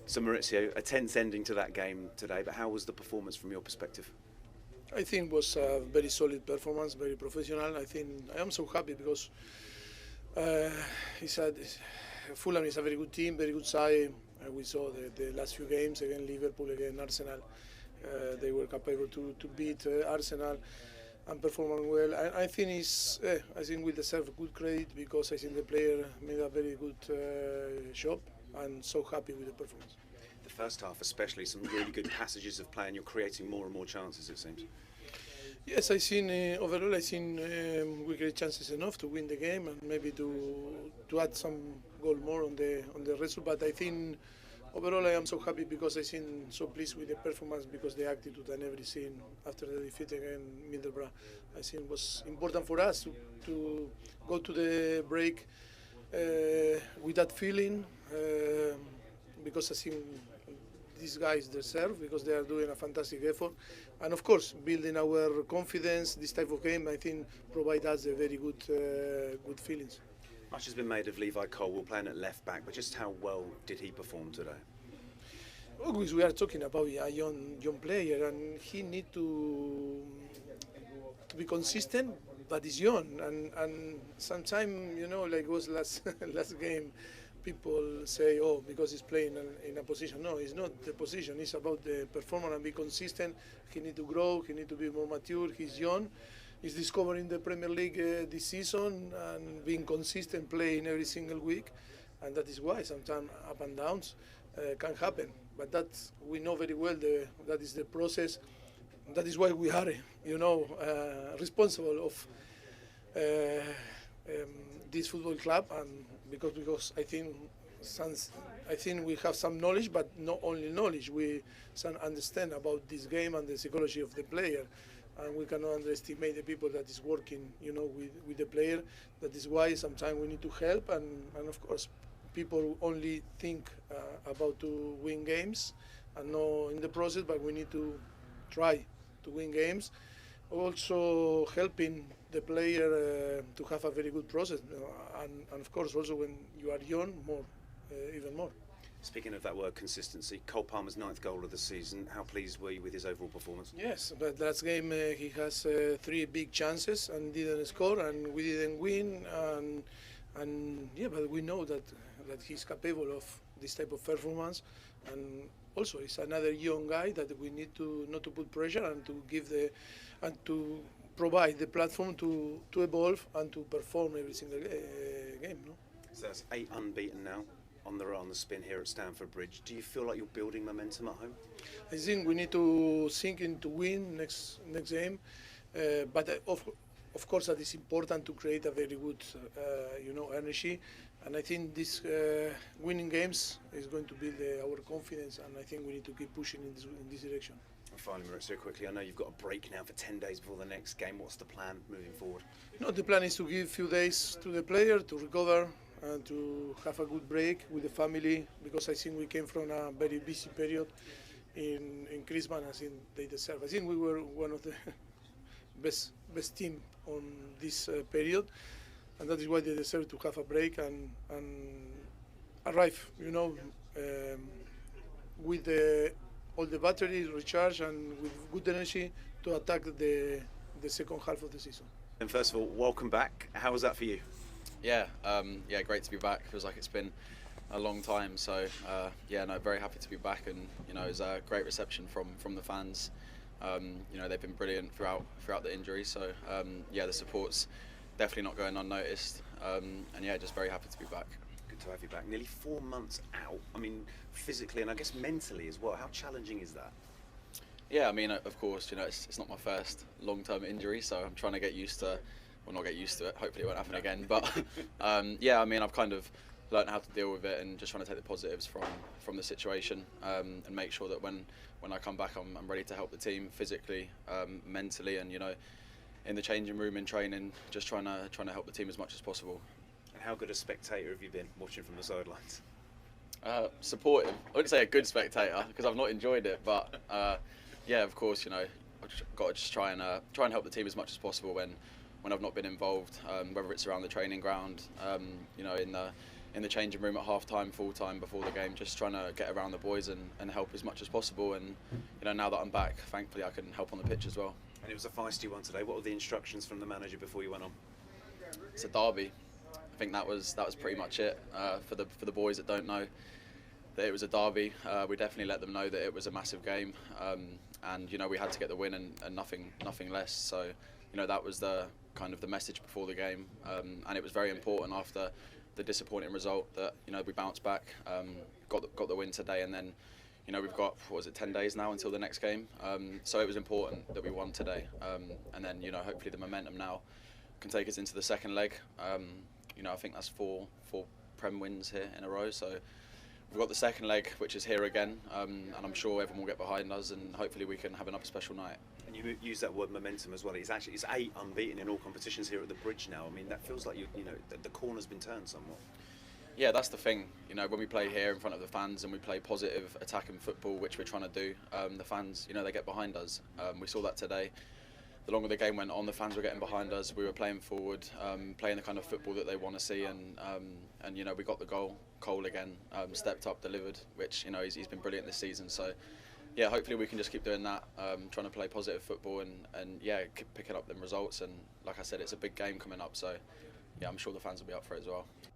So Maurizio, a tense ending to that game today, but how was the performance from your perspective? I think it was a very solid performance, very professional. I am so happy because uh, it's a, Fulham is a very good team, very good side. We saw the last few games against Liverpool, against Arsenal. They were capable to beat Arsenal and performing well. I think we deserve good credit because I think the player made a very good job, and so happy with the performance. The first half especially, some really good passages of play and you're creating more and more chances, it seems. Yes, overall we create chances enough to win the game and maybe to add some goal more on the result. But I think overall I am so happy because I think so pleased with the performance because the attitude and everything after the defeat against Middlesbrough. I think it was important for us to go to the break with that feeling because I think these guys deserve because they are doing a fantastic effort, and of course building our confidence. This type of game I think provide us a very good feelings. Much has been made of Levi Colwill playing at left back, but just how well did he perform today? Always we are talking about a young player, and he need to be consistent, but he's young, and sometimes like it was last last game. People say, oh, because he's playing in a position. No, it's not the position. It's about the performance and be consistent. He need to grow. He need to be more mature. He's young. He's discovering the Premier League this season and being consistent, playing every single week. And that is why sometimes up and downs can happen. But that we know very well. That is the process. That is why we are, responsible of this football club, and because I think we have some knowledge, but not only knowledge. We some understand about this game and the psychology of the player, and we cannot underestimate the people that is working, with the player. That is why sometimes we need to help, and of course, people only think about to win games, and not in the process. But we need to try to win games. Also helping the player to have a very good process, and of course also when you are young, even more. Speaking of that word consistency, Cole Palmer's 9th goal of the season. How pleased were you with his overall performance? Yes, but last game he has 3 big chances and didn't score, and we didn't win, and yeah, but we know that he's capable of this type of performance, and also he's another young guy that we need to not to put pressure and to to provide the platform to evolve and to perform every single game. No? So that's 8 unbeaten now on the spin here at Stamford Bridge. Do you feel like you're building momentum at home? I think we need to sink in to win next game, but of course that is important to create a very good energy, and I think this winning games is going to build our confidence, and I think we need to keep pushing in this direction. And finally, Maurizio, quickly, I know you've got a break now for 10 days before the next game. What's the plan moving forward? No, the plan is to give a few days to the player to recover and to have a good break with the family, because I think we came from a very busy period in Christmas. I think they deserve. I think we were one of the best team on this period, and that is why they deserve to have a break and arrive, with all the batteries recharged and with good energy to attack the second half of the season. And first of all, welcome back. How was that for you? Yeah, great to be back. Feels like it's been a long time. So very happy to be back, and it was a great reception from the fans. They've been brilliant throughout the injury. So the support's definitely not going unnoticed. Just very happy to be back. Good to have you back. Nearly 4 months out. I mean, physically and I guess mentally as well. How challenging is that? Yeah, I mean, of course, it's not my first long-term injury, so I'm trying to get used to. Well, not get used to it. Hopefully, it won't happen again. But I've kind of learned how to deal with it, and just trying to take the positives from the situation, and make sure that when I come back, I'm ready to help the team physically, mentally, and in the changing room, in training, just trying to help the team as much as possible. And how good a spectator have you been watching from the sidelines? Supportive. I wouldn't say a good spectator because I've not enjoyed it, but of course, I've got to just try and help the team as much as possible when I've not been involved, whether it's around the training ground, in in the changing room at half time, full time before the game, just trying to get around the boys and help as much as possible. And now that I'm back, thankfully I can help on the pitch as well. And it was a feisty one today. What were the instructions from the manager before you went on? It's a derby. I think that was pretty much it. For the boys that don't know that it was a derby, we definitely let them know that it was a massive game, and we had to get the win and nothing less. So that was the kind of the message before the game, and it was very important after the disappointing result that we bounced back, got the win today, and then we've got 10 days now until the next game. So it was important that we won today, and then hopefully the momentum now can take us into the second leg. I think that's four Prem wins here in a row. So we've got the second leg, which is here again, and I'm sure everyone will get behind us, and hopefully we can have another special night. And you use that word momentum as well. It's 8 unbeaten in all competitions here at the Bridge now. I mean, that feels like the corner's been turned somewhat. Yeah, that's the thing. When we play here in front of the fans and we play positive attacking football, which we're trying to do, the fans, they get behind us. We saw that today. The longer the game went on, the fans were getting behind us. We were playing forward, playing the kind of football that they want to see, and we got the goal. Cole again stepped up, delivered, which he's been brilliant this season. So yeah, hopefully we can just keep doing that, trying to play positive football and keep picking up them results. And like I said, it's a big game coming up, so yeah, I'm sure the fans will be up for it as well.